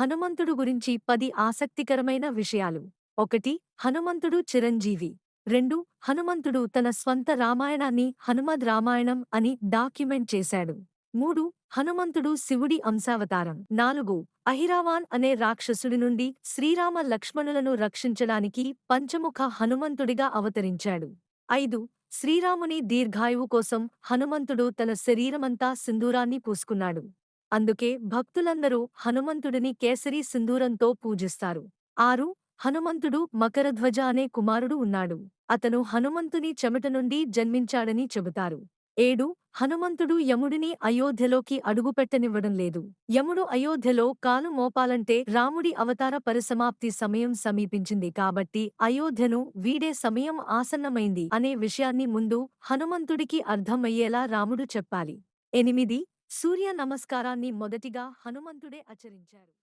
హనుమంతుడు గురించి 10 ఆసక్తికరమైన విషయాలు. 1. హనుమంతుడు చిరంజీవి. 2. హనుమంతుడు తన స్వంత రామాయణాన్ని హనుమద్ రామాయణం అని డాక్యుమెంట్ చేశాడు. 3. హనుమంతుడు శివుడి అంశావతారం. 4. అహిరావాన్ అనే రాక్షసుడి నుండి శ్రీరామ లక్ష్మణులను రక్షించడానికి పంచముఖ హనుమంతుడిగా అవతరించాడు. 5. శ్రీరాముని దీర్ఘాయువు కోసం హనుమంతుడు తన శరీరమంతా సింధూరాన్ని పూసుకున్నాడు. అందుకే భక్తులందరూ హనుమంతుడిని కేసరి సింధూరంతో పూజిస్తారు. 6. హనుమంతుడు మకరధ్వజ అనే కుమారుడు ఉన్నాడు. అతను హనుమంతుని చెమట నుండి జన్మించాడని చెబుతారు. 7. హనుమంతుడు యముడిని అయోధ్యలోకి అడుగుపెట్టనివ్వడం లేదు. యముడు అయోధ్యలో కాలు మోపాలంటే రాముడి అవతార పరిసమాప్తి సమయం సమీపించింది కాబట్టి అయోధ్యను వీడే సమయం ఆసన్నమైంది అనే విషయాన్ని ముందు హనుమంతుడికి అర్థమయ్యేలా రాముడు చెప్పాలి. 8. సూర్య నమస్కారాన్ని మొదటిగా హనుమంతుడే ఆచరించారు.